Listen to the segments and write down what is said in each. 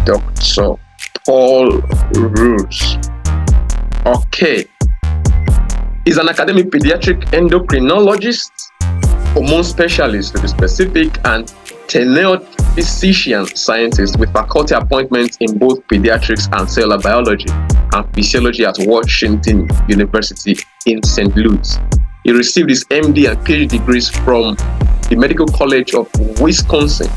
Dr. Paul Hruz. Okay. He's an academic pediatric endocrinologist, hormone specialist to be specific, and tenured physician scientist with faculty appointments in both pediatrics and cellular biology and physiology at Washington University in St. Louis. He received his MD and PhD degrees from the Medical College of Wisconsin.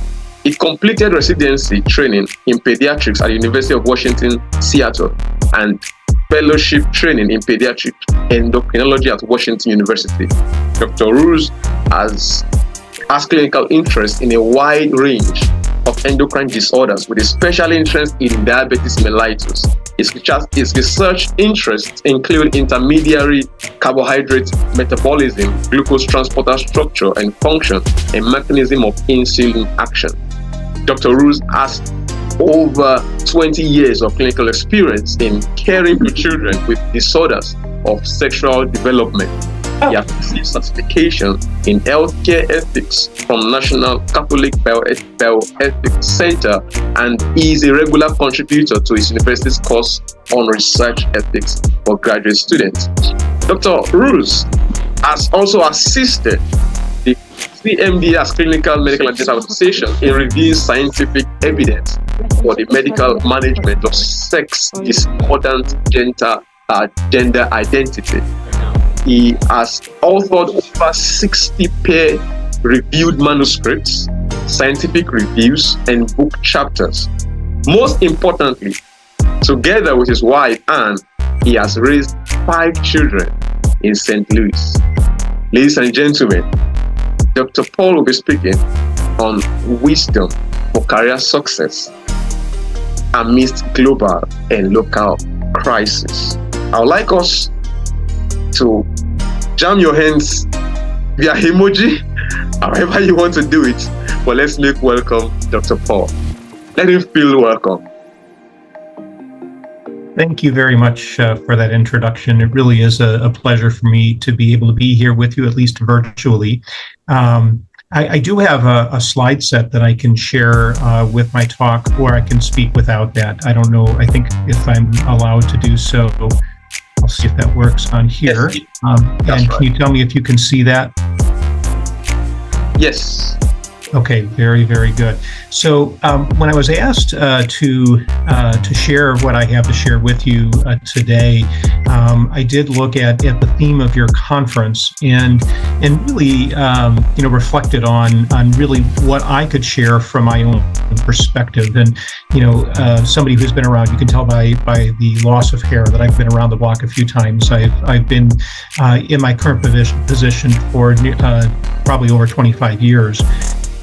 He completed residency training in pediatrics at the University of Washington, Seattle, and fellowship training in pediatric endocrinology at Washington University. Dr. Hruz has clinical interest in a wide range of endocrine disorders with a special interest in diabetes mellitus. His research interests include intermediary carbohydrate metabolism, glucose transporter structure and function, and mechanism of insulin action. Dr. Hruz has over 20 years of clinical experience in caring for children with disorders of sexual development. He has received certification in healthcare ethics from National Catholic Bioethics Center and is a regular contributor to his university's course on research ethics for graduate students. Dr. Hruz has also assisted the Cmda as Clinical Medical Association in reviewing scientific evidence for the medical management of sex-discordant gender identity. He has authored over 60 peer-reviewed manuscripts, scientific reviews, and book chapters. Most importantly, together with his wife Anne, he has raised 5 children in St. Louis. Ladies and gentlemen, Dr. Paul will be speaking on wisdom for career success amidst global and local crisis. I would like us to jam your hands via emoji, however you want to do it. But let's make welcome Dr. Paul. Let him feel welcome. Thank you very much for that introduction. It really is a pleasure for me to be able to be here with you, at least virtually. I do have a slide set that I can share with my talk, or I can speak without that. I don't know. I think if I'm allowed to do so, I'll see if that works on here. Yes, and right. Can you tell me if you can see that? Yes. Okay, very, very good. So when I was asked to share what I have to share with you today, I did look at the theme of your conference and really reflected on really what I could share from my own perspective. And somebody who's been around, you can tell by the loss of hair that I've been around the block a few times. I've been in my current position for probably over 25 years.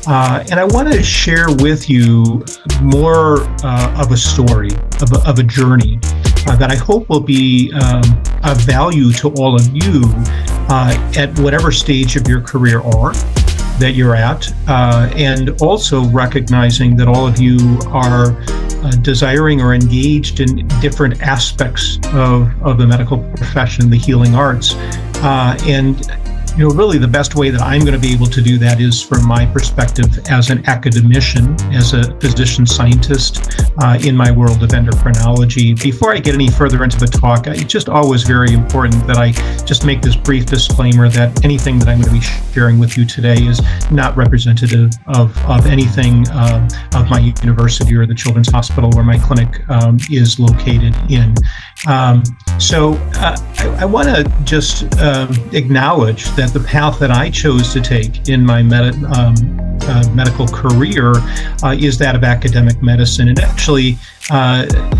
And I want to share with you more of a story, of a journey that I hope will be of value to all of you at whatever stage of your career that you're at, and also recognizing that all of you are desiring or engaged in different aspects of the medical profession, the healing arts, and really the best way that I'm going to be able to do that is from my perspective as an academician, as a physician scientist in my world of endocrinology. Before I get any further into the talk, it's just always very important that I just make this brief disclaimer that anything that I'm going to be sharing with you today is not representative of anything of my university or the Children's Hospital where my clinic is located in. So I want to just acknowledge that the path that I chose to take in my medical career is that of academic medicine. It actually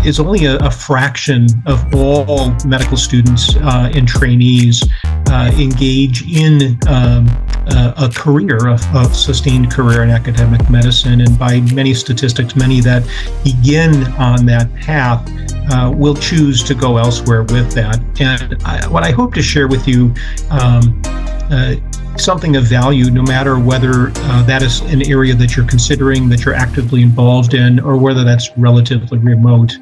is only a fraction of all medical students and trainees engage in a career, of sustained career in academic medicine. And by many statistics, many that begin on that path will choose to go elsewhere with that. And what I hope to share with you something of value, no matter whether that is an area that you're considering, that you're actively involved in, or whether that's relatively remote.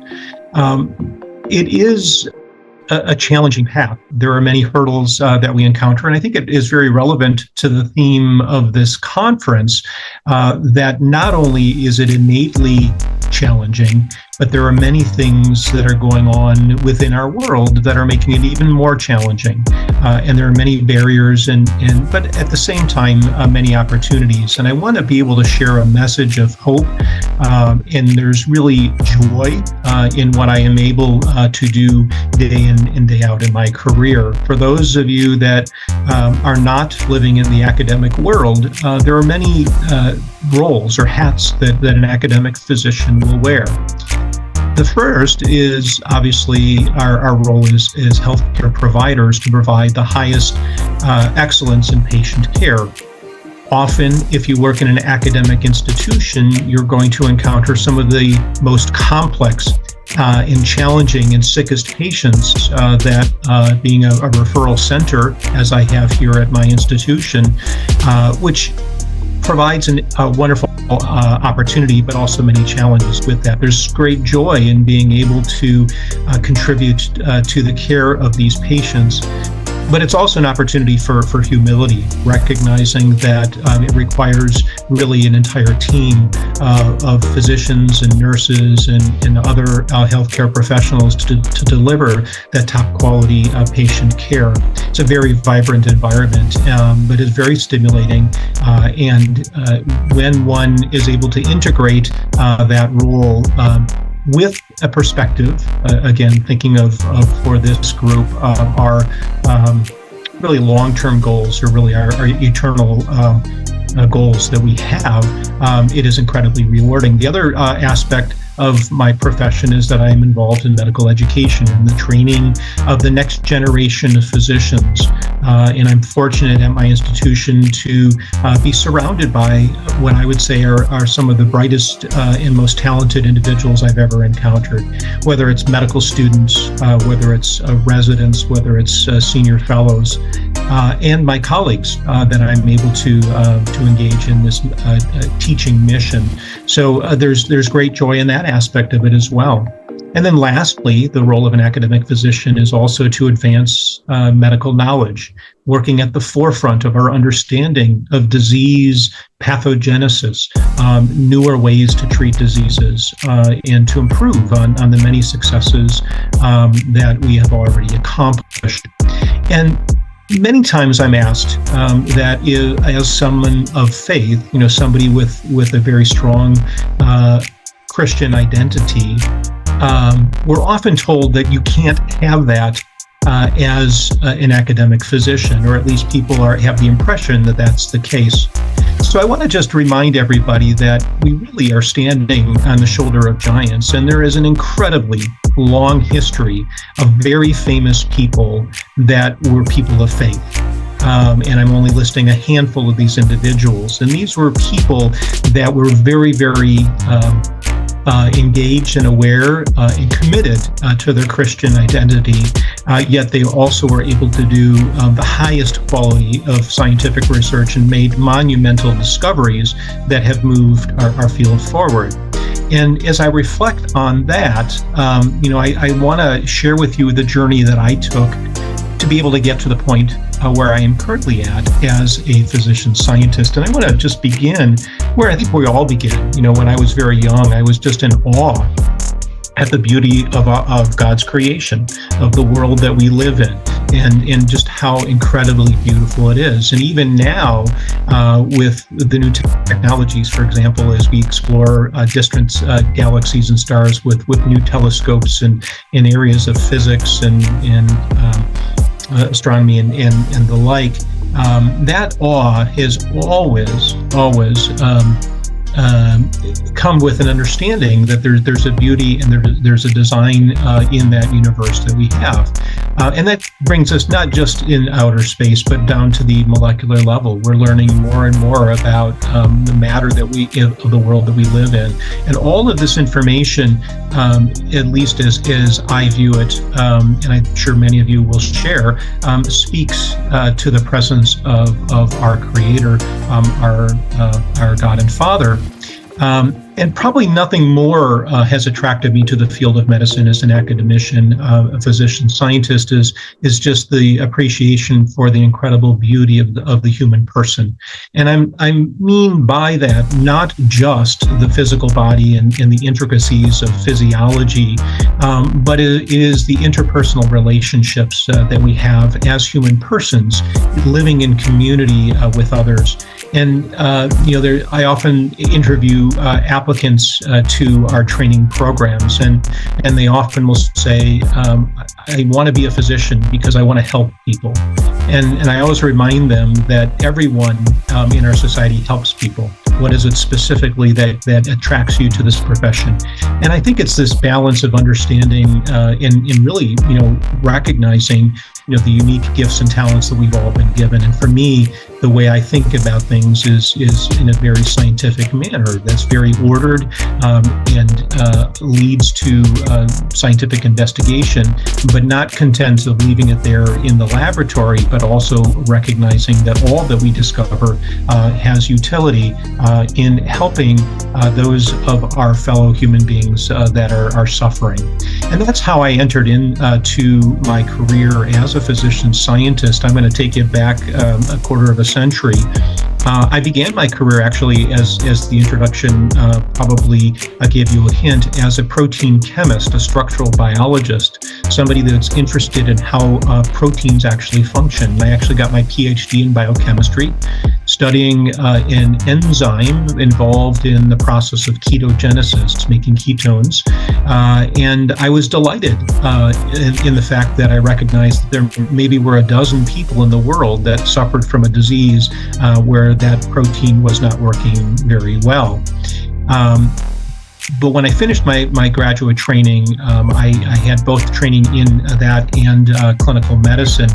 It is a challenging path. There are many hurdles that we encounter, and I think it is very relevant to the theme of this conference that not only is it innately challenging, but there are many things that are going on within our world that are making it even more challenging. And there are many barriers, but at the same time, many opportunities. And I want to be able to share a message of hope. And there's really joy in what I am able to do day in and day out in my career. For those of you that are not living in the academic world, there are many roles or hats that an academic physician will wear. The first is obviously our role as healthcare providers to provide the highest excellence in patient care. Often, if you work in an academic institution, you're going to encounter some of the most complex and challenging and sickest patients that being a referral center, as I have here at my institution, which provides a wonderful opportunity, but also many challenges with that. There's great joy in being able to contribute to the care of these patients. But it's also an opportunity for humility, recognizing that it requires really an entire team of physicians and nurses and other healthcare professionals to deliver that top quality patient care. It's a very vibrant environment, but it's very stimulating. And when one is able to integrate that role with a perspective, again, thinking of for this group, our really long-term goals, or really our eternal goals that we have, it is incredibly rewarding. The other aspect of my profession is that I am involved in medical education and the training of the next generation of physicians. And I'm fortunate at my institution to be surrounded by what I would say are some of the brightest and most talented individuals I've ever encountered, whether it's medical students, whether it's residents, whether it's senior fellows, and my colleagues that I'm able to engage in this teaching mission. So there's great joy in that aspect of it as well. And then lastly, the role of an academic physician is also to advance medical knowledge, working at the forefront of our understanding of disease pathogenesis, newer ways to treat diseases, and to improve on the many successes that we have already accomplished. And many times I'm asked that as someone of faith, somebody with a very strong Christian identity, we're often told that you can't have that as an academic physician, or at least people have the impression that that's the case. So I want to just remind everybody that we really are standing on the shoulder of giants, and there is an incredibly long history of very famous people that were people of faith. And I'm only listing a handful of these individuals. And these were people that were very, very engaged and aware and committed to their Christian identity, yet they also were able to do the highest quality of scientific research and made monumental discoveries that have moved our field forward. And as I reflect on that, I want to share with you the journey that I took to be able to get to the point where I am currently at as a physician scientist. And I want to just begin where I think we all begin. When I was very young, I was just in awe at the beauty of God's creation, of the world that we live in, and just how incredibly beautiful it is. And even now, with the new technologies, for example, as we explore distant galaxies and stars with new telescopes and in areas of physics and astronomy and the like, that awe has always come with an understanding that there's a beauty and there's a design in that universe that we have. And that brings us not just in outer space, but down to the molecular level. We're learning more and more about the matter of the world that we live in. And all of this information, at least as I view it, and I'm sure many of you will share, speaks to the presence of our Creator, our God and Father. And probably nothing more has attracted me to the field of medicine as an academician, a physician scientist, is just the appreciation for the incredible beauty of the human person. And I mean by that not just the physical body and the intricacies of physiology, but it is the interpersonal relationships that we have as human persons living in community with others. And I often interview applicants to our training programs, and they often will say, I want to be a physician because I want to help people. And I always remind them that everyone in our society helps people. What is it specifically that attracts you to this profession? And I think it's this balance of understanding and really, recognizing the unique gifts and talents that we've all been given. And for me, the way I think about things is in a very scientific manner that's very ordered and leads to scientific investigation, but not content of leaving it there in the laboratory, but also recognizing that all that we discover has utility in helping those of our fellow human beings that are suffering. And that's how I entered into my career as a physician scientist. I'm going to take you back a quarter of a century. I began my career actually as the introduction probably gave you a hint, as a protein chemist, a structural biologist, somebody that's interested in how proteins actually function. I actually got my PhD in biochemistry, studying an enzyme involved in the process of ketogenesis, making ketones. And I was delighted in the fact that I recognized that there maybe were a dozen people in the world that suffered from a disease where that protein was not working very well. But when I finished my graduate training, I had both training in that and clinical medicine.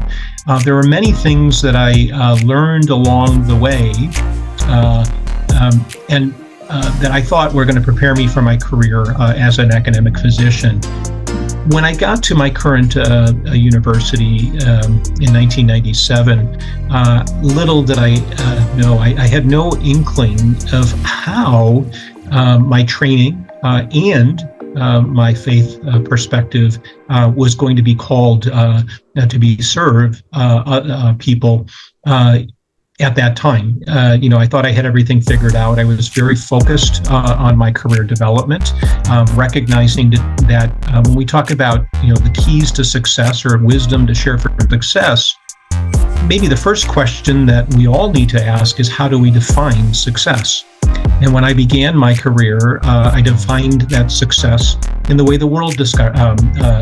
There were many things that I learned along the way and that I thought were going to prepare me for my career as an academic physician. When I got to my current university in 1997, little did I know, I had no inkling of how my training and my faith perspective was going to be called to serve people at that time. I thought I had everything figured out. I was very focused on my career development, recognizing that when we talk about the keys to success or wisdom to share for success, maybe the first question that we all need to ask is, how do we define success? And when I began my career, I defined that success in the way the world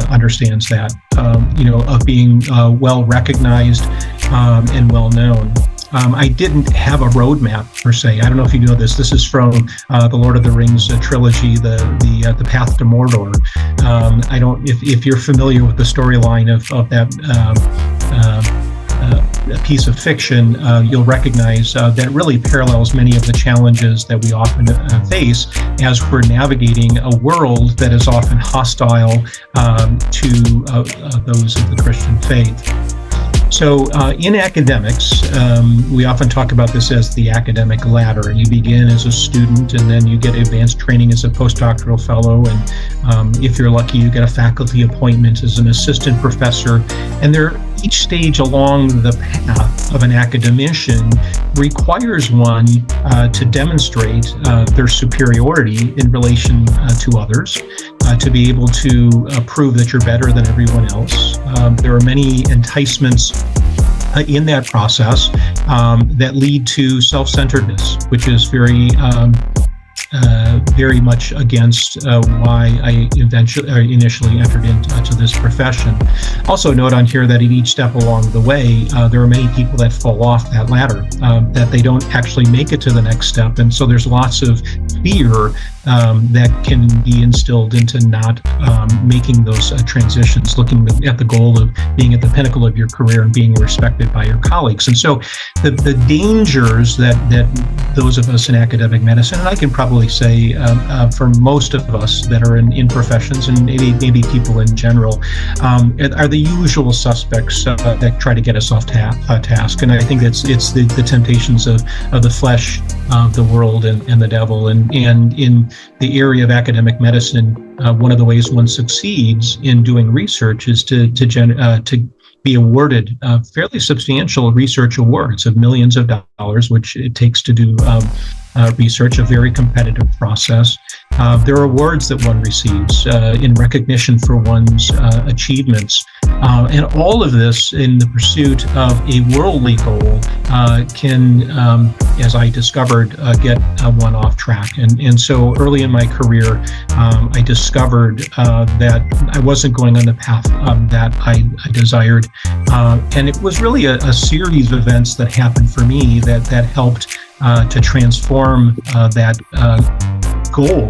understands that, of being well recognized and well known. I didn't have a roadmap per se. I don't know if you know this. This is from the Lord of the Rings trilogy, the Path to Mordor. If you're familiar with the storyline of that piece of fiction, you'll recognize that really parallels many of the challenges that we often face as we're navigating a world that is often hostile to those of the Christian faith. So in academics, we often talk about this as the academic ladder. You begin as a student, and then you get advanced training as a postdoctoral fellow, and if you're lucky, you get a faculty appointment as an assistant professor. And each stage along the path of an academician requires one to demonstrate their superiority in relation to others, to be able to prove that you're better than everyone else. There are many enticements in that process that lead to self-centeredness, which is very much against why I initially entered into this profession. Also note on here that at each step along the way, there are many people that fall off that ladder, that they don't actually make it to the next step. And so there's lots of fear that can be instilled into not making those transitions, looking at the goal of being at the pinnacle of your career and being respected by your colleagues. And so the dangers that those of us in academic medicine, and I can probably say for most of us that are in professions, and maybe people in general, are the usual suspects that try to get us off task. And I think it's the temptations of the flesh the world and the devil. And in the area of academic medicine, one of the ways one succeeds in doing research is to be awarded fairly substantial research awards of millions of dollars, which it takes to do research, a very competitive process. There are awards that one receives in recognition for one's achievements. And all of this in the pursuit of a worldly goal can, as I discovered, get one off track. And so early in my career, I discovered that I wasn't going on the path that I desired. And it was really a series of events that happened for me that helped to transform that goal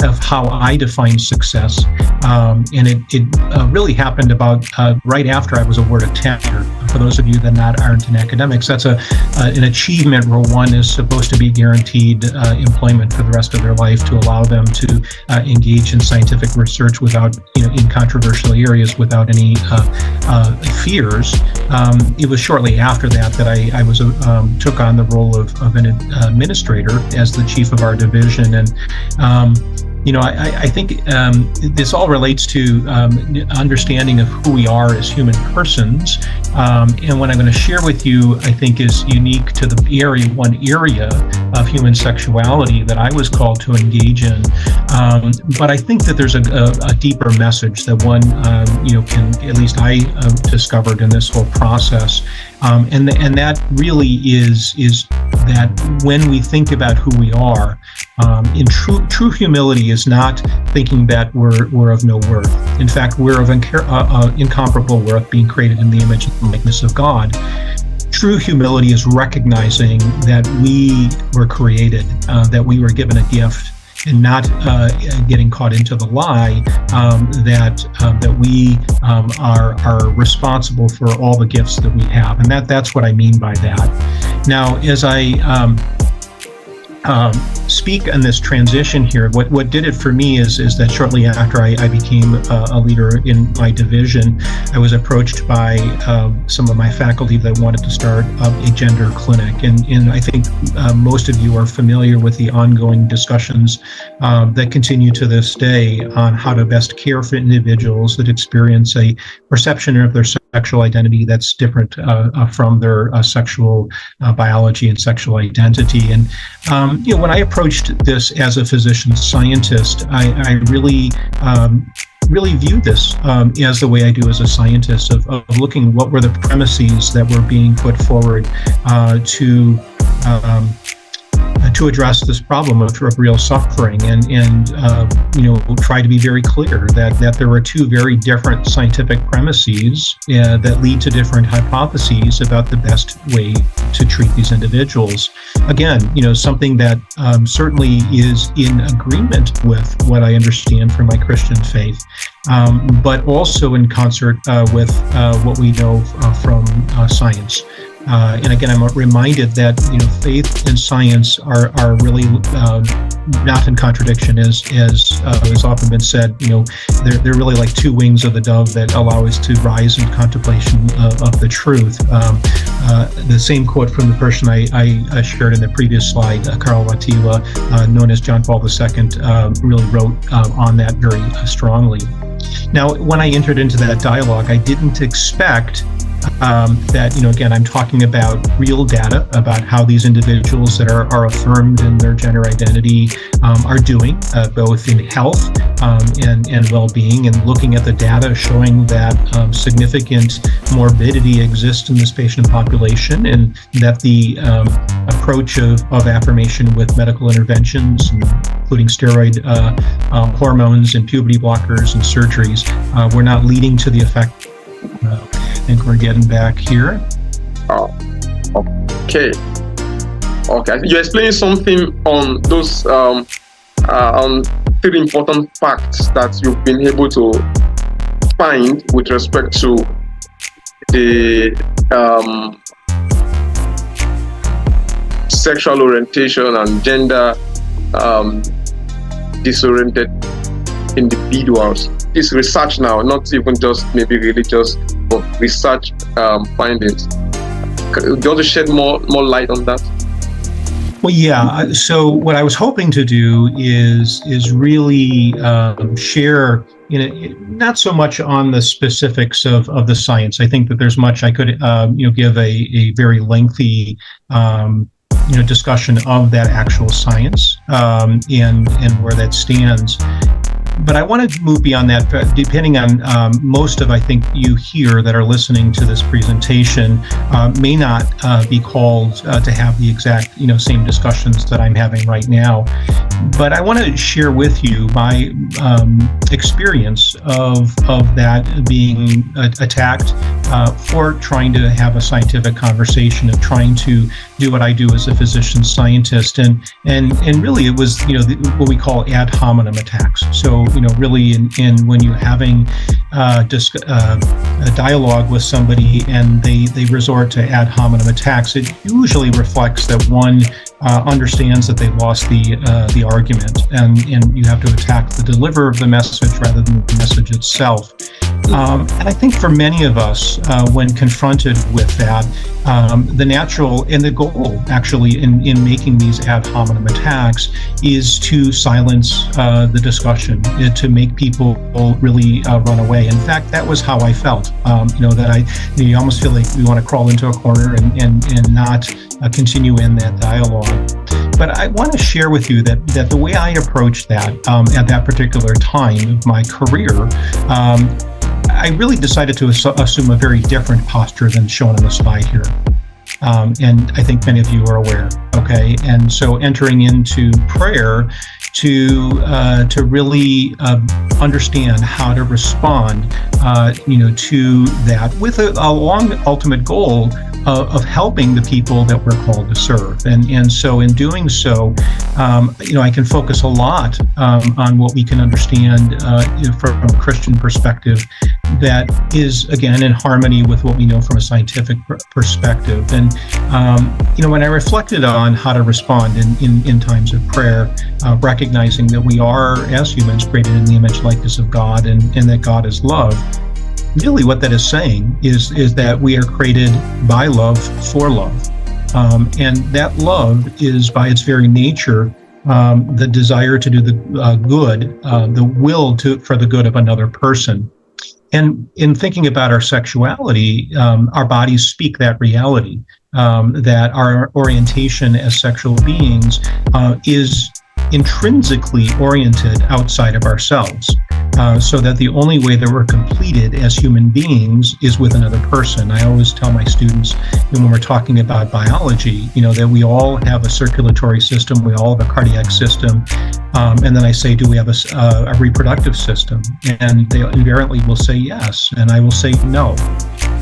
of how I define success. And it really happened about right after I was awarded tenure. For those of you that aren't in academics, that's an achievement where one is supposed to be guaranteed employment for the rest of their life to allow them to engage in scientific research without, in controversial areas without any fears. It was shortly after that I was took on the role of an administrator as the chief of our division. And I think this all relates to understanding of who we are as human persons. And what I'm going to share with you, I think, is unique to one area of human sexuality that I was called to engage in. But I think that there's a deeper message that one, can, at least I discovered in this whole process. And that really is that when we think about who we are, in true humility is not thinking that we're of no worth. In fact, we're of incomparable worth, being created in the image and likeness of God. True humility is recognizing that we were created, that we were given a gift, and not getting caught into the lie that we are responsible for all the gifts that we have. And that's what I mean by that. Now, as I speak on this transition here, what did it for me is that shortly after I became a leader in my division, I was approached by some of my faculty that wanted to start a gender clinic. And I think most of you are familiar with the ongoing discussions that continue to this day on how to best care for individuals that experience a perception of their sexual identity that's different from their sexual biology and sexual identity. And when I approached this as a physician scientist, I really viewed this as the way I do as a scientist of looking what were the premises that were being put forward to address this problem of real suffering, and try to be very clear that there are two very different scientific premises that lead to different hypotheses about the best way to treat these individuals. Again, something that certainly is in agreement with what I understand from my Christian faith, but also in concert with what we know from science. And again, I'm reminded that faith and science are really not in contradiction, as has often been said. They're really like two wings of the dove that allow us to rise in contemplation of the truth. The same quote from the person I shared in the previous slide, Karl Wojtyla, known as John Paul II, really wrote on that very strongly. Now, when I entered into that dialogue, I didn't expect that, again, I'm talking about real data about how these individuals that are affirmed in their gender identity are doing, both in health and well-being, and looking at the data showing that significant morbidity exists in this patient population, and that the approach of affirmation with medical interventions, including steroid hormones and puberty blockers and surgeries, were not leading to the effect. I think we're getting back here. Okay. You're explaining something on those on three important facts that you've been able to find with respect to the sexual orientation and gender disoriented individuals. This research now, not even just maybe religious, but research findings. Do you want to shed more light on that? Well, yeah. So what I was hoping to do is really share, not so much on the specifics of the science. I think that there's much I could, give a very lengthy, discussion of that actual science and where that stands. But I want to move beyond that, depending on most of, I think, you here that are listening to this presentation may not be called to have the exact, same discussions that I'm having right now. But I want to share with you my experience of that being attacked for trying to have a scientific conversation, of trying to do what I do as a physician scientist. And really it was, what we call ad hominem attacks. So, really in when you're having a dialogue with somebody and they resort to ad hominem attacks, it usually reflects that one understands that they've lost the argument, and you have to attack the deliverer of the message rather than the message itself. And I think for many of us, when confronted with that, the natural and the goal actually in making these ad hominem attacks is to silence the discussion, to make people really run away. In fact, that was how I felt, that you almost feel like we want to crawl into a corner and not continue in that dialogue. But I want to share with you that the way I approached that at that particular time of my career, I really decided to assume a very different posture than shown on the slide here. And I think many of you are aware, okay? And so entering into prayer to really understand how to respond, to that with a long ultimate goal of helping the people that we're called to serve. And so in doing so, I can focus a lot on what we can understand from a Christian perspective that is, again, in harmony with what we know from a scientific perspective. And, when I reflected on how to respond in times of prayer, recognizing that we are, as humans, created in the image and likeness of God, and that God is love, really what that is saying is that we are created by love for love. And that love is, by its very nature, the desire to do the good, the will for the good of another person. And in thinking about our sexuality, our bodies speak that reality, that our orientation as sexual beings is intrinsically oriented outside of ourselves, so that the only way that we're completed as human beings is with another person. I always tell my students, when we're talking about biology, that we all have a circulatory system, we all have a cardiac system, and then I say, do we have a reproductive system? And they invariantly will say yes, and I will say no.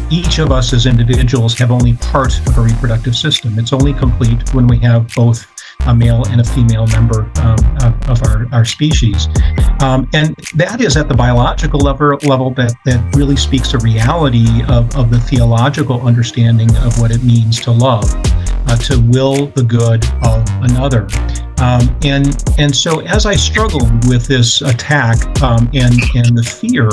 Each of us as individuals have only part of a reproductive system. It's only complete when we have both a male and a female member of our species. And that is at the biological level that really speaks to reality of the theological understanding of what it means to love, to will the good of another. And so as I struggled with this attack and the fear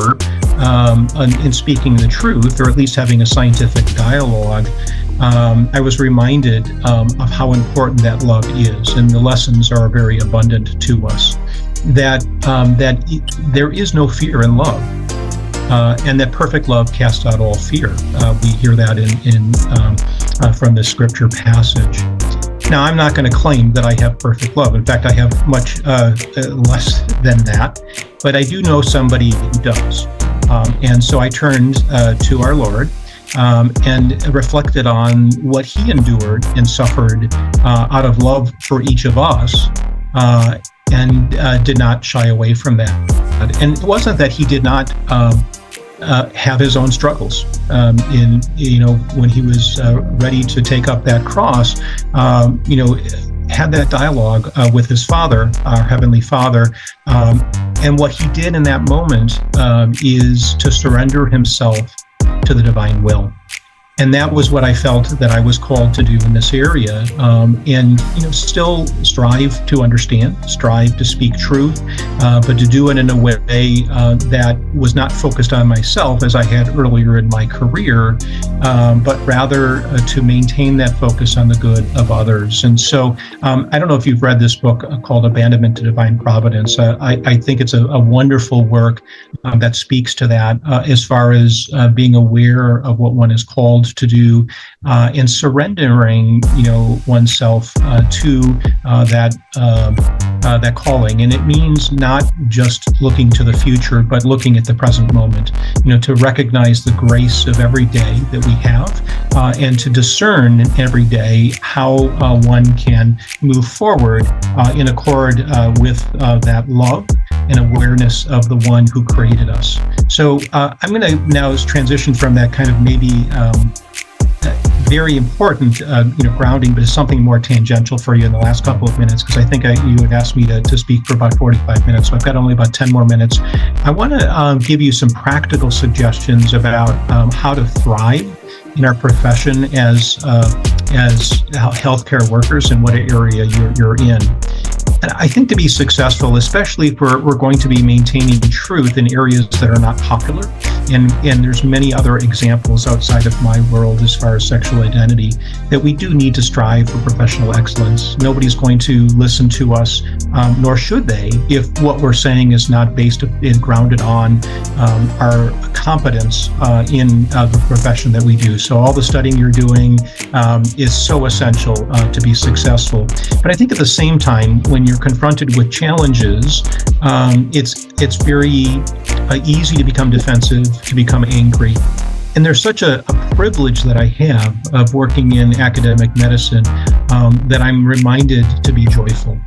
in speaking the truth, or at least having a scientific dialogue, I was reminded of how important that love is, and the lessons are very abundant to us. That there is no fear in love, and that perfect love casts out all fear. We hear that in from the scripture passage. Now, I'm not going to claim that I have perfect love. In fact, I have much less than that, but I do know somebody who does. And so I turned to our Lord and reflected on what he endured and suffered out of love for each of us, and did not shy away from that. And it wasn't that he did not have his own struggles. When he was ready to take up that cross, had that dialogue with his Father, our Heavenly Father. And what he did in that moment is to surrender himself to the divine will. And that was what I felt that I was called to do in this area. And, still strive to understand, strive to speak truth, but to do it in a way that was not focused on myself as I had earlier in my career, but rather to maintain that focus on the good of others. And so I don't know if you've read this book called Abandonment to Divine Providence. I think it's a wonderful work that speaks to that as far as being aware of what one is called to do and surrendering, oneself to that calling. And it means not just looking to the future, but looking at the present moment, to recognize the grace of every day that we have and to discern every day how one can move forward in accord with that love and awareness of the one who created us. So I'm going to now transition from that kind of maybe very important, grounding, but it's something more tangential for you in the last couple of minutes, because I think you had asked me to speak for about 45 minutes, so I've got only about 10 more minutes. I want to give you some practical suggestions about how to thrive in our profession as healthcare workers and what area you're in. And I think to be successful, especially if we're going to be maintaining truth in areas that are not popular, and there's many other examples outside of my world as far as sexual identity, that we do need to strive for professional excellence. Nobody's going to listen to us, nor should they, if what we're saying is not based and grounded on our competence in the profession that we do. So all the studying you're doing is so essential to be successful. But I think at the same time, when you're confronted with challenges, it's very easy to become defensive, to become angry. And there's such a privilege that I have of working in academic medicine that I'm reminded to be joyful.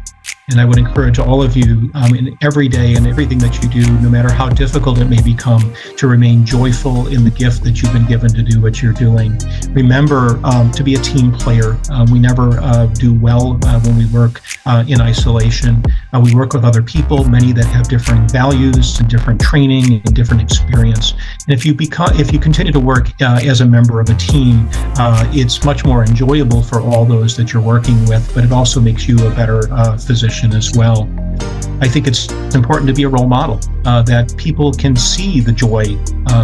And I would encourage all of you in every day and everything that you do, no matter how difficult it may become, to remain joyful in the gift that you've been given to do what you're doing. Remember to be a team player. We never do well when we work in isolation. We work with other people, many that have different values and different training and different experience. And if you continue to work as a member of a team, it's much more enjoyable for all those that you're working with, but it also makes you a better physician as well. I think it's important to be a role model, that people can see the joy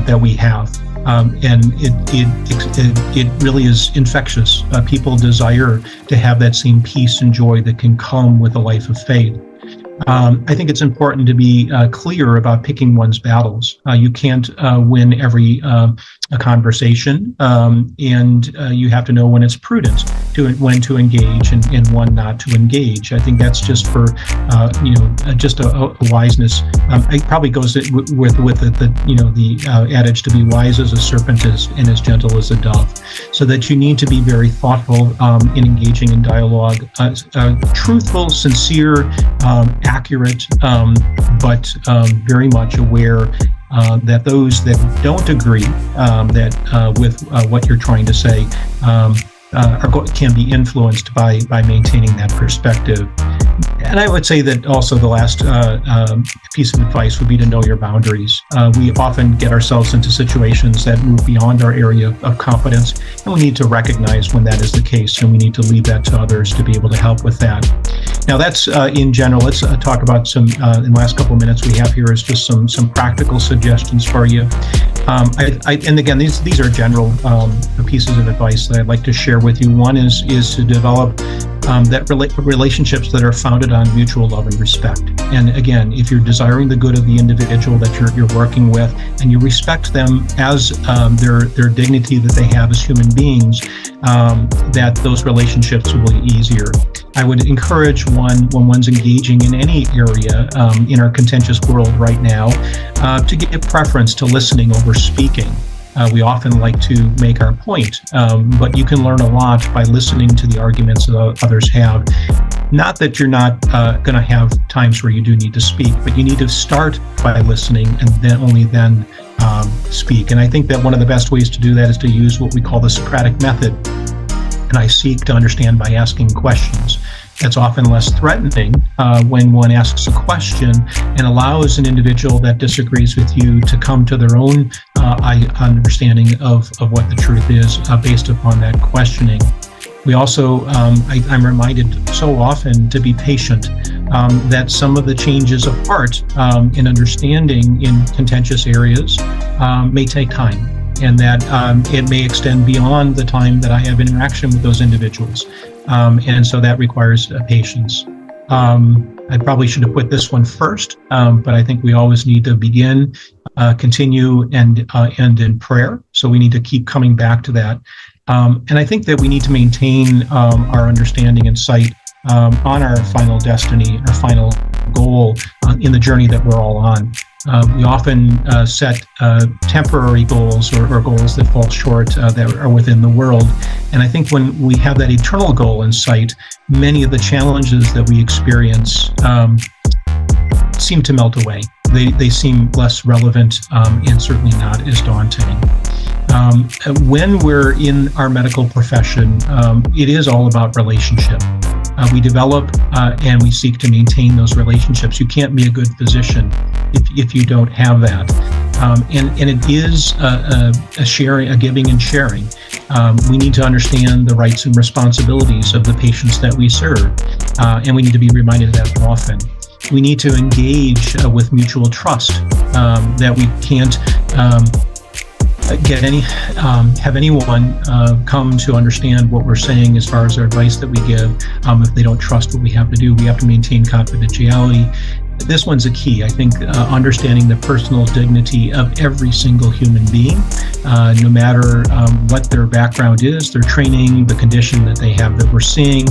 that we have. And it really is infectious. People desire to have that same peace and joy that can come with a life of faith. I think it's important to be clear about picking one's battles. You can't win every conversation, and you have to know when it's prudent when to engage and when not to engage. I think that's just for just a wiseness. It probably goes with the adage to be wise as a serpent and as gentle as a dove. So that you need to be very thoughtful in engaging in dialogue, truthful, sincere, accurate, but very much aware that those that don't agree with what you're trying to say can be influenced by maintaining that perspective. And I would say that also the last piece of advice would be to know your boundaries. We often get ourselves into situations that move beyond our area of competence, and we need to recognize when that is the case, and we need to leave that to others to be able to help with that. Now that's in general. Let's talk about some, in the last couple of minutes we have here is just some practical suggestions for you. And again, these are general pieces of advice that I'd like to share with you. One is to develop relationships that are founded on mutual love and respect. And again, if you're desiring the good of the individual that you're working with, and you respect them as their dignity that they have as human beings, that those relationships will be easier. I would encourage when one's engaging in any area in our contentious world right now, to give preference to listening over speaking. We often like to make our point, but you can learn a lot by listening to the arguments that others have. Not that you're not going to have times where you do need to speak, but you need to start by listening and then only then speak. And I think that one of the best ways to do that is to use what we call the Socratic method. And I seek to understand by asking questions. That's often less threatening when one asks a question and allows an individual that disagrees with you to come to their own understanding of what the truth is based upon that questioning. We also, I'm reminded so often to be patient, that some of the changes of heart in understanding in contentious areas may take time, and that it may extend beyond the time that I have interaction with those individuals. And so that requires patience. I probably should have put this one first, but I think we always need to begin, continue, and end in prayer. So we need to keep coming back to that. And I think that we need to maintain our understanding and sight on our final destiny, our final goal in the journey that we're all on. We often set temporary goals or goals that fall short that are within the world. And I think when we have that eternal goal in sight, many of the challenges that we experience seem to melt away. They seem less relevant and certainly not as daunting. When we're in our medical profession, it is all about relationship. We develop and we seek to maintain those relationships. You can't be a good physician if you don't have that. And it is a sharing, a giving and sharing. We need to understand the rights and responsibilities of the patients that we serve, and we need to be reminded of that often. We need to engage with mutual trust, that we can't have anyone come to understand what we're saying as far as our advice that we give if they don't trust what we have to do. We have to maintain confidentiality. This one's a key. I think understanding the personal dignity of every single human being, no matter what their background is, their training, the condition that they have that we're seeing,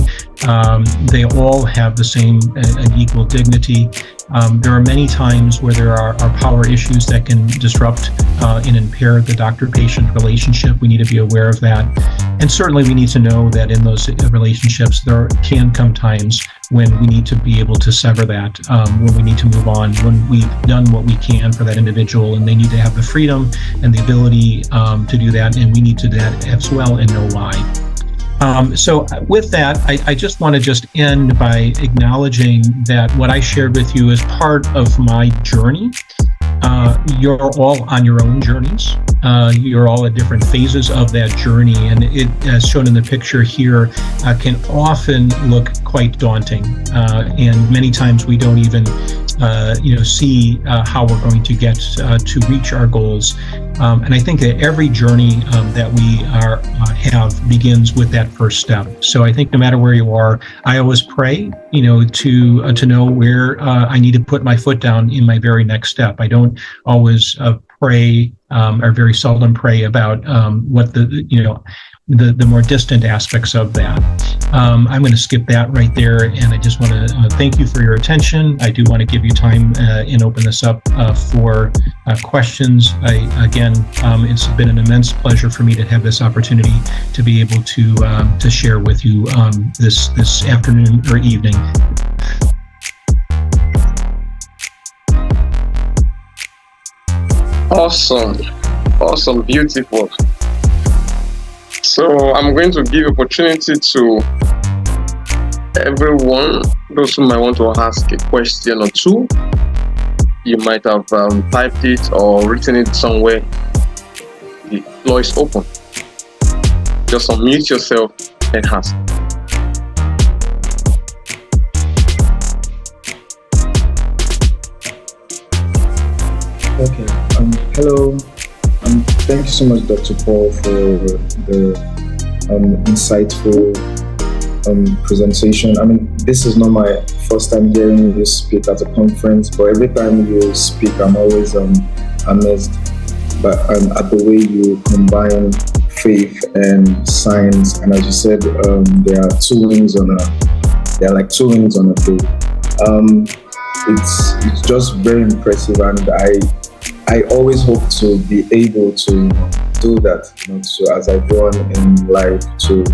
they all have the same and equal dignity. There are many times where there are power issues that can disrupt and impair the doctor-patient relationship. We need to be aware of that. And certainly we need to know that in those relationships, there can come times when we need to be able to sever that, when we need to move on, when we've done what we can for that individual, and they need to have the freedom and the ability to do that, and we need to do that as well and know why. So with that, I just want to end by acknowledging that what I shared with you is part of my journey. You're all on your own journeys. You're all at different phases of that journey, and it, as shown in the picture here, can often look quite daunting. And many times we don't even, see how we're going to get to reach our goals. And I think that every journey that we have begins with that first step. So I think no matter where you are, I always pray, to know where I need to put my foot down in my very next step. I don't always pray or very seldom pray about what the more distant aspects of that. I'm going to skip that right there, and I just want to thank you for your attention. I do want to give you time and open this up for questions. It's been an immense pleasure for me to have this opportunity to be able to share with you this afternoon or evening. Awesome, beautiful. So I'm going to give opportunity to everyone, those who might want to ask a question or two. You might have typed it or written it somewhere. The floor is open. Just unmute yourself and ask. Okay. Hello. Thank you so much, Dr. Paul, for the insightful presentation. I mean, this is not my first time hearing you speak at a conference, but every time you speak, I'm always amazed at the way you combine faith and science. And as you said, there are two wings on a door. It's just very impressive, and I always hope to be able to do that, so as I go on in life, to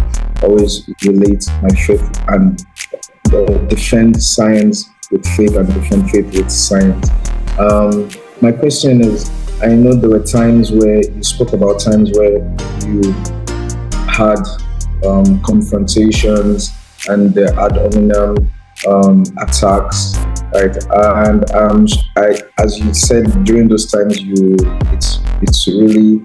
always relate my faith and defend science with faith and defend faith with science. My question is, I know there were times where you spoke about times where you had confrontations and the ad hominem attacks. Right, and as you said, during those times, it's it's really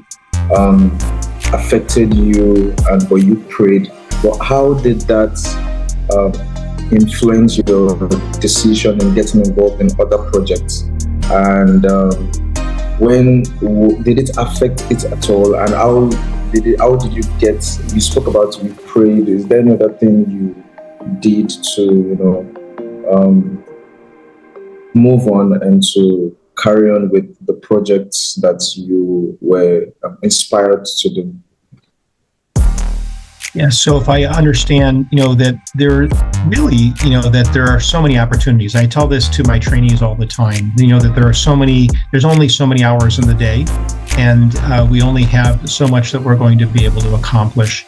affected you, but you prayed. But how did that influence your decision in getting involved in other projects? And when did it affect it at all? And how did you get? You spoke about you prayed. Is there any other thing you did to move on and to carry on with the projects that you were inspired to do? Yeah, so if I understand, that there really, that there are so many opportunities. I tell this to my trainees all the time, that there's only so many hours in the day, and we only have so much that we're going to be able to accomplish.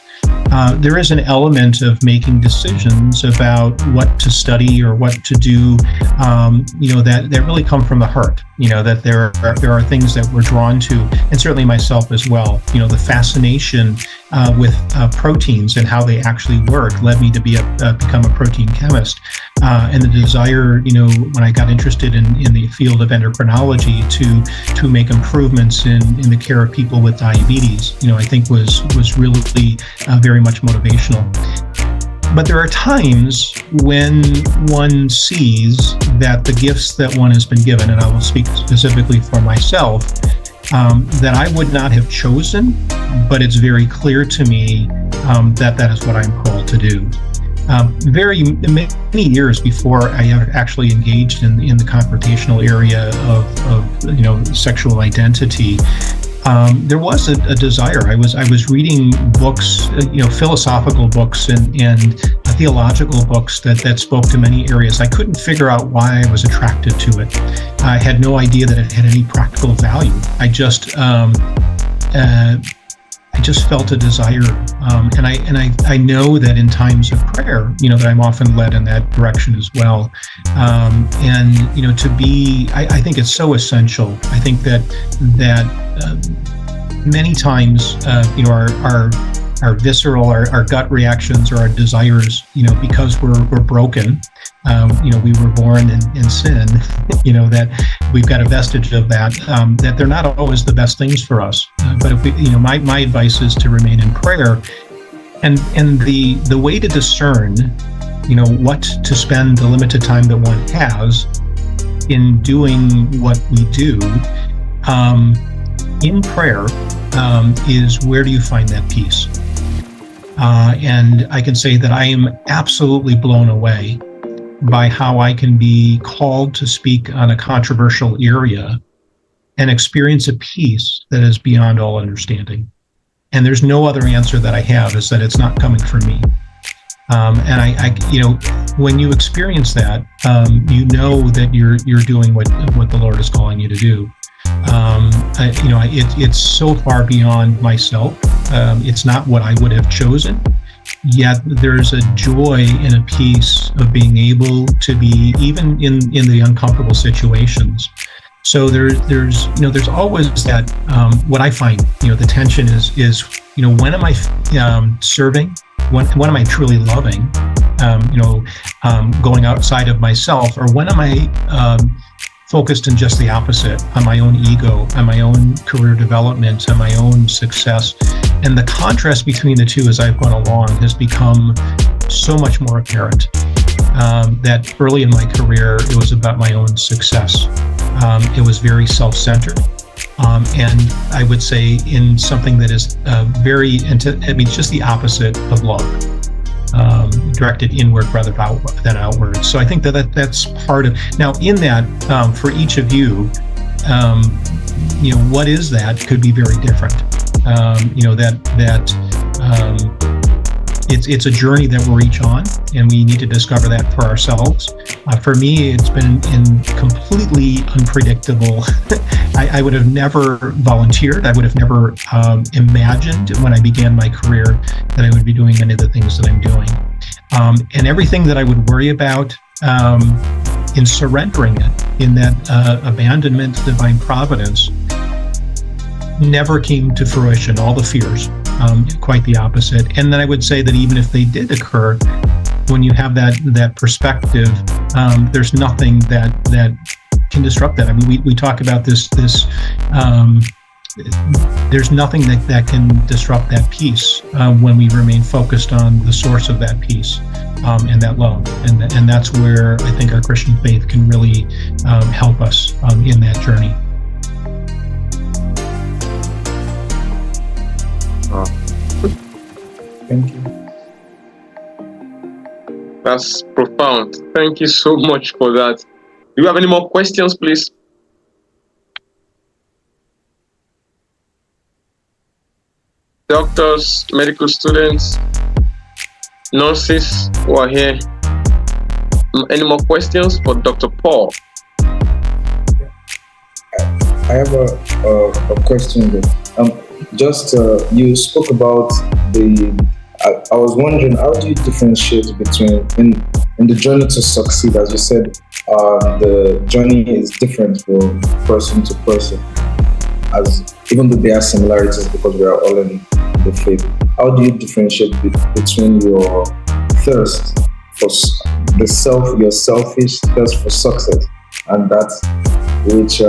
There is an element of making decisions about what to study or what to do, that really come from the heart. That there are things that we're drawn to, and certainly myself as well. The fascination with proteins and how they actually work led me to become a protein chemist, and the desire, when I got interested in the field of endocrinology to make improvements in the care of people with diabetes, I think was really very much motivational. But there are times when one sees that the gifts that one has been given, and I will speak specifically for myself, that I would not have chosen, but it's very clear to me that is what I'm called to do. Very many years before I actually engaged in the confrontational area of sexual identity, there was a desire. I was reading books, philosophical books and theological books that spoke to many areas. I couldn't figure out why I was attracted to it. I had no idea that it had any practical value. I just felt a desire, and I know that in times of prayer, that I'm often led in that direction as well. And to be, I think it's so essential. I think that many times, our visceral, our gut reactions or our desires, because we're broken, we were born in sin, that we've got a vestige of that, that they're not always the best things for us. But if we, my advice is to remain in prayer, and the way to discern, what to spend the limited time that one has in doing what we do, in prayer, is where do you find that peace? And I can say that I am absolutely blown away by how I can be called to speak on a controversial area and experience a peace that is beyond all understanding. And there's no other answer that I have, is that it's not coming from me. And I when you experience that, that you're doing what the Lord is calling you to do. It's so far beyond myself. It's not what I would have chosen. Yet there's a joy and a peace of being able to be even in the uncomfortable situations. So there's always that. What I find, the tension is when am I serving? When am I truly loving? Going outside of myself, or when am I focused in just the opposite, on my own ego, on my own career development, on my own success? And the contrast between the two as I've gone along has become so much more apparent. That early in my career, it was about my own success. It was very self-centered. And I would say in something that is just the opposite of love. Directed inward rather than outward. So I think that's part of. Now, in that, for each of you, what is that could be very different. It's a journey that we're each on, and we need to discover that for ourselves. For me, it's been completely unpredictable. I would have never volunteered. I would have never imagined when I began my career that I would be doing many of the things that I'm doing. And everything that I would worry about in surrendering it, in that abandonment to divine providence, never came to fruition. All the fears, quite the opposite. And then I would say that even if they did occur, when you have that perspective, there's nothing that can disrupt that. I mean, we talk about this there's nothing that can disrupt that peace when we remain focused on the source of that peace and that love. And that's where I think our Christian faith can really help us in that journey. Thank you. That's profound. Thank you so much for that. Do you have any more questions, please? Doctors, medical students, nurses who are here. Any more questions for Dr. Paul? I have a question there. Just you spoke about I was wondering, how do you differentiate between in the journey to succeed? As you said, the journey is different from person to person, as even though there are similarities because we are all in the faith. How do you differentiate between your thirst for your selfish thirst for success, and that which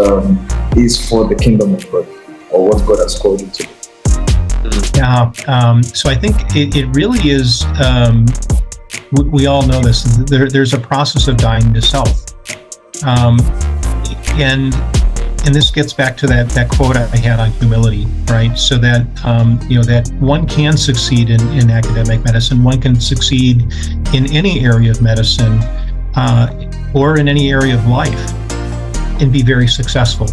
is for the kingdom of God, or what God has called you to do? Yeah, so I think it really is, we all know this, there's a process of dying to self. And this gets back to that quote I had on humility, right? So that, that one can succeed in academic medicine, one can succeed in any area of medicine or in any area of life and be very successful.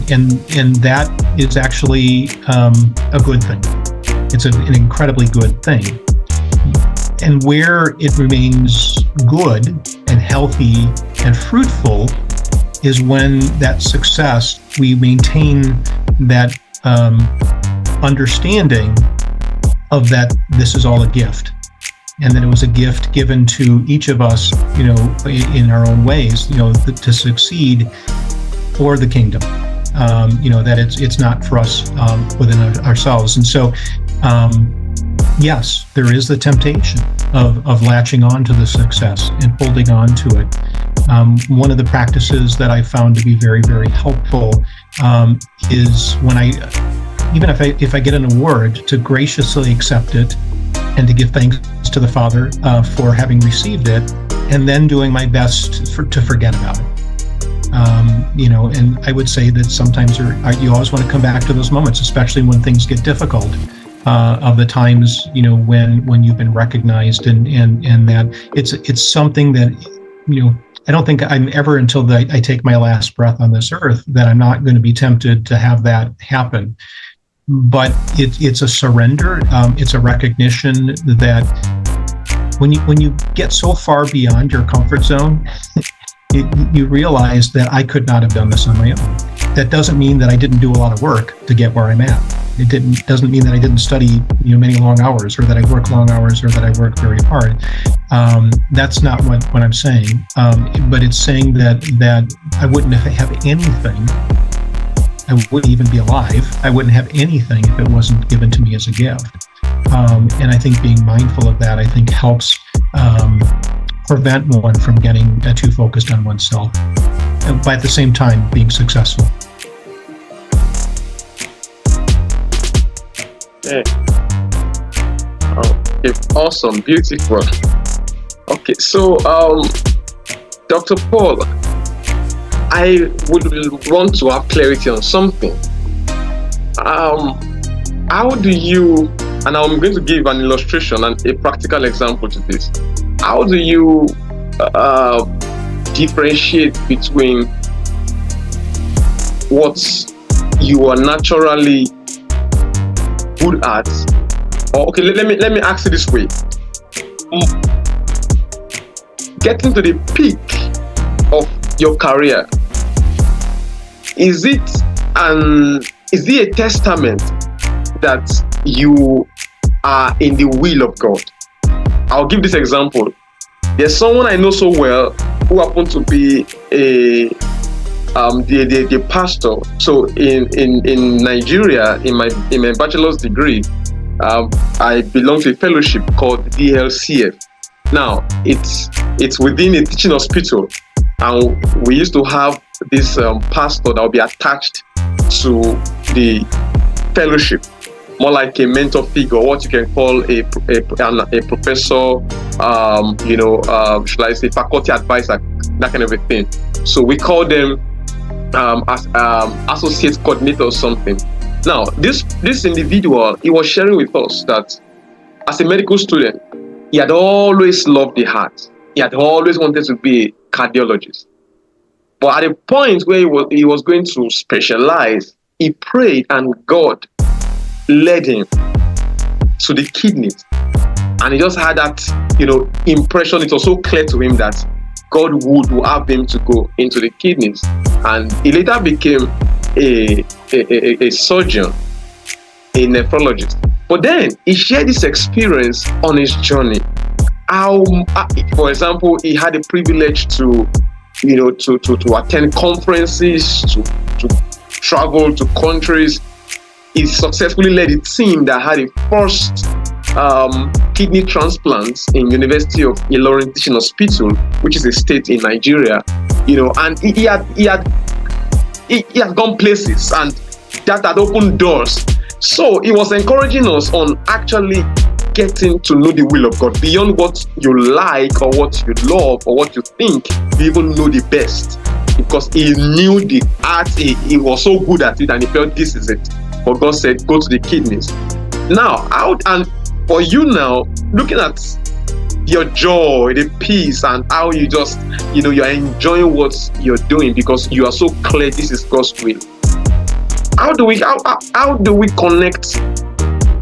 And that is actually a good thing. It's an incredibly good thing. And where it remains good and healthy and fruitful is when that success, we maintain that understanding of that this is all a gift, and that it was a gift given to each of us, in our own ways, to succeed for the kingdom, that it's not for us within ourselves. And so, yes, there is the temptation of latching on to the success and holding on to it. One of the practices that I found to be very, very helpful is when even if I get an award, to graciously accept it and to give thanks to the Father for having received it, and then doing my best to forget about it. And I would say that sometimes you always want to come back to those moments, especially when things get difficult, of the times, when you've been recognized and that it's something that, I don't think I'm ever, until I take my last breath on this earth, that I'm not going to be tempted to have that happen. But it's a surrender. It's a recognition that when you get so far beyond your comfort zone, you realize that I could not have done this on my own. That doesn't mean that I didn't do a lot of work to get where I'm at. It doesn't mean that I didn't study many long hours, or that I work long hours, or that I work very hard. That's not what I'm saying. But it's saying that I wouldn't have anything. I wouldn't even be alive. I wouldn't have anything if it wasn't given to me as a gift. And I think being mindful of that, I think, helps prevent one from getting too focused on oneself, but at the same time being successful. Okay. Okay, awesome, beautiful. Okay, so Dr. Paul, I would want to have clarity on something. How do you, and I'm going to give an illustration and a practical example to this. How do you differentiate between what you are naturally good at? Or, okay, let me ask it this way. Getting to the peak of your career, is it a testament that you are in the will of God? I'll give this example. There's someone I know so well who happened to be the pastor. So in Nigeria, in my bachelor's degree, I belong to a fellowship called DLCF. Now it's within a teaching hospital, and we used to have this pastor that will be attached to the fellowship, more like a mentor figure, what you can call a professor, should I say faculty advisor, that kind of a thing. So we call them as associate coordinator or something. Now, this individual, he was sharing with us that as a medical student, he had always loved the heart. He had always wanted to be a cardiologist. But at a point where he was going to specialize, he prayed and God led him to the kidneys. And he just had that, impression. It was so clear to him that God would have him to go into the kidneys. And he later became a surgeon, a nephrologist. But then he shared this experience on his journey. How, for example, he had a privilege to attend conferences, to travel to countries. He successfully led a team that had a first kidney transplant in University of Ilorin Teaching Hospital, which is a state in Nigeria. And he had gone places, and that had opened doors. So he was encouraging us on actually getting to know the will of God beyond what you like or what you love or what you think. You even know the best, because he knew the art. He was so good at it, and he felt this is it. But God said, go to the kidneys. Now, and for you now, looking at your joy, the peace, and how you just, you're enjoying what you're doing because you are so clear this is God's will. How do we connect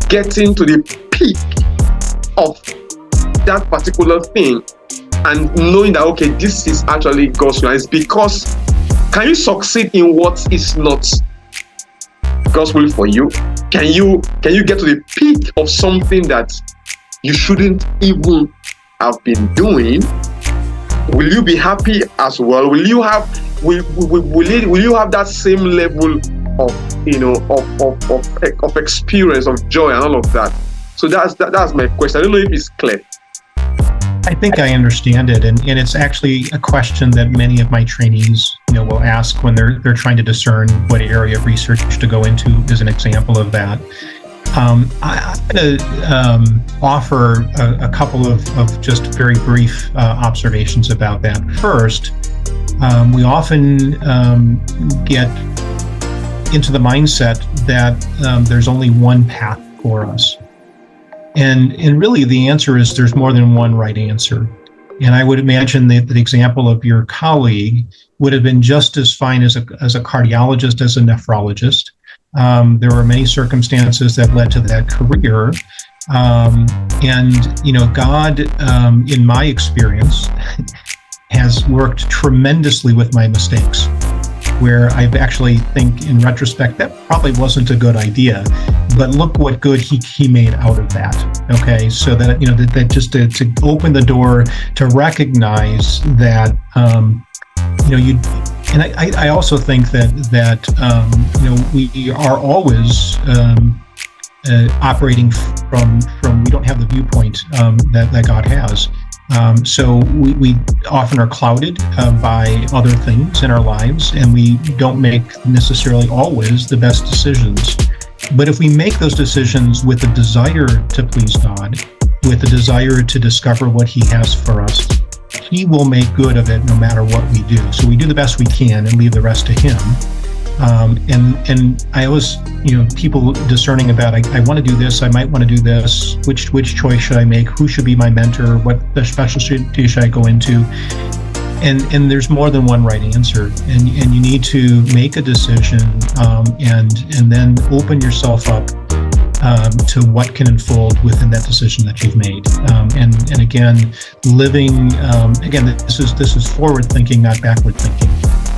getting to the peak of that particular thing and knowing that, okay, this is actually God's will? It's because, can you succeed in what is not God's will for you? Can you get to the peak of something that you shouldn't even have been doing? Will you be happy as well? Will you have that same level of experience, of joy, and all of that? So that's my question. I don't know if it's clear. I think I understand it, and it's actually a question that many of my trainees, will ask when they're trying to discern what area of research to go into. As an example of that, I'm going to offer a couple of just very brief observations about that. First, we often get into the mindset that there's only one path for us. And really the answer is there's more than one right answer. And I would imagine that the example of your colleague would have been just as fine as a cardiologist, as a nephrologist. There were many circumstances that led to that career. God, in my experience, has worked tremendously with my mistakes, where I actually think in retrospect that probably wasn't a good idea, but look what good he made out of that. Okay, so that that just to open the door to recognize that I also think that we are always operating from we don't have the viewpoint that God has. So we often are clouded by other things in our lives, and we don't make necessarily always the best decisions. But if we make those decisions with a desire to please God, with a desire to discover what He has for us, He will make good of it no matter what we do. So we do the best we can and leave the rest to Him. And I always, people discerning about, I want to do this, I might want to do this, which choice should I make, who should be my mentor, what specialty should I go into? And there's more than one right answer, and you need to make a decision and then open yourself up to what can unfold within that decision that you've made. And again, living, this is forward thinking, not backward thinking.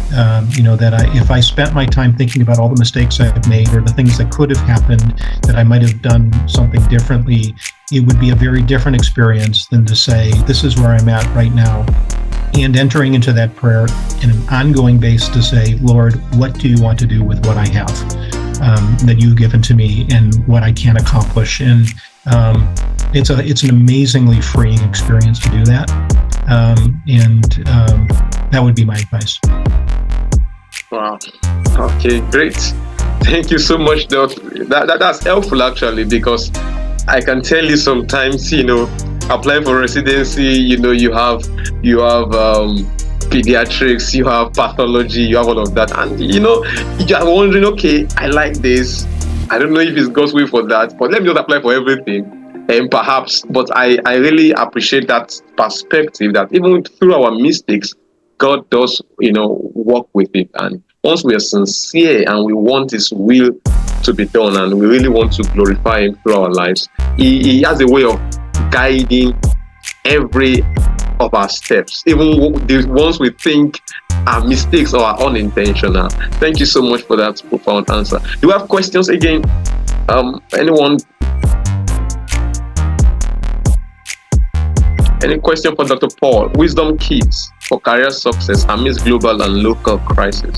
If I spent my time thinking about all the mistakes I've made or the things that could have happened, that I might have done something differently, it would be a very different experience than to say, this is where I'm at right now. And entering into that prayer in an ongoing basis to say, Lord, what do you want to do with what I have that you've given to me and what I can accomplish? And it's an amazingly freeing experience to do that. That would be my advice. Wow. Okay, great. Thank you so much, Doc. That's helpful actually, because I can tell you sometimes, applying for residency, you have pediatrics, you have pathology, you have all of that, and you're wondering, okay, I like this. I don't know if it's God's will for that, but let me just apply for everything, and perhaps. But I really appreciate that perspective, that even through our mistakes, God does, work with it. And once we are sincere and we want His will to be done, and we really want to glorify Him through our lives, He has a way of guiding every of our steps, even the ones we think are mistakes or are unintentional. Thank you so much for that profound answer. Do you have questions again? Anyone? Any question for Dr. Paul? Wisdom keys for career success amidst global and local crises.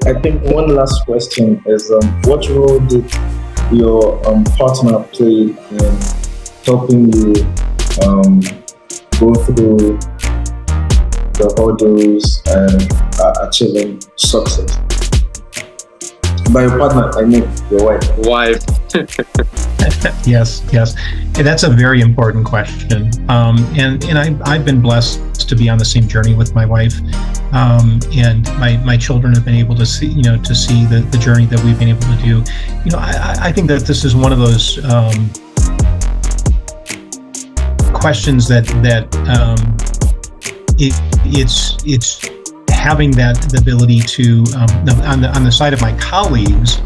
I think one last question is, what role did your partner play in helping you go through the hurdles and achieving success? By your partner, I mean your wife. Yes. And that's a very important question. And I've been blessed to be on the same journey with my wife. And my children have been able to see, the journey that we've been able to do. I think that this is one of those questions that it's having the ability to on the side of my colleagues,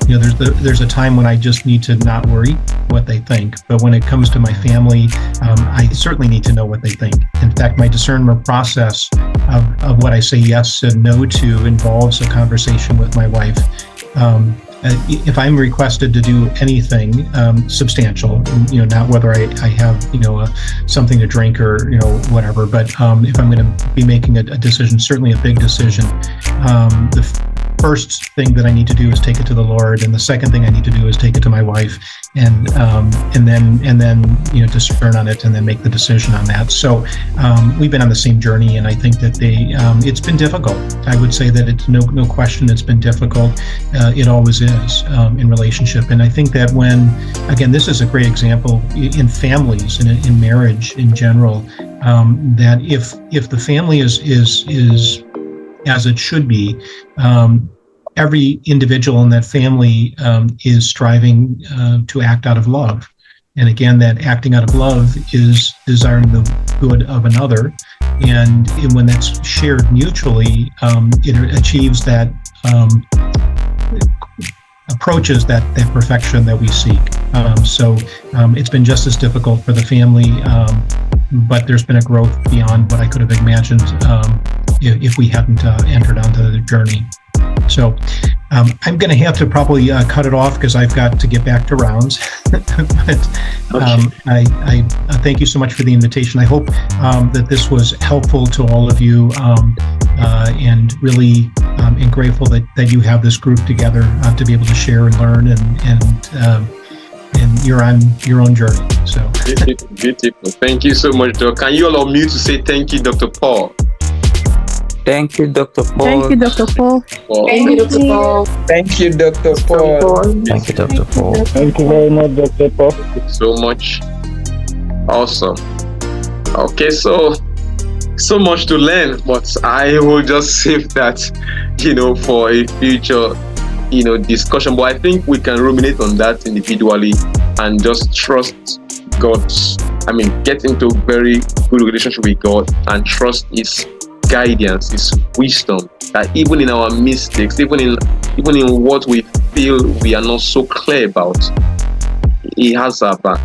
there's a time when I just need to not worry what they think, but when it comes to my family, I certainly need to know what they think. In fact, my discernment process of what I say yes and no to involves a conversation with my wife. If I'm requested to do anything substantial, not whether I have, something to drink or, whatever, but if I'm going to be making a decision, certainly a big decision, the first thing that I need to do is take it to the Lord, and the second thing I need to do is take it to my wife, and then discern on it, and then make the decision on that. So we've been on the same journey, and I think that it's been difficult. I would say that it's no question it's been difficult. It always is in relationship, and I think that again, this is a great example in families and in marriage in general, that if the family is as it should be, every individual in that family is striving to act out of love. And again, that acting out of love is desiring the good of another. And when that's shared mutually, it achieves that, approaches that perfection that we seek. So it's been just as difficult for the family, but there's been a growth beyond what I could have imagined if we hadn't entered onto the journey. So I'm going to have to probably cut it off because I've got to get back to rounds. But I thank you so much for the invitation. I hope that this was helpful to all of you, and really and grateful that you have this group together to be able to share and learn, and you're on your own journey. So beautiful. Thank you so much, Doc. Can you allow me to say thank you, Dr. Paul? Thank you, Dr. Paul. Thank you, Dr. Paul. Thank you, Dr. Paul. Thank you, Dr. Paul. Thank you, Dr. Paul. Thank you very much, Dr. Paul. So much. Awesome. Okay, so much to learn, but I will just save that, for a future, discussion. But I think we can ruminate on that individually and just trust God's, get into a very good relationship with God and trust His guidance, His wisdom, that even in our mistakes, even in what we feel we are not so clear about, He has our back.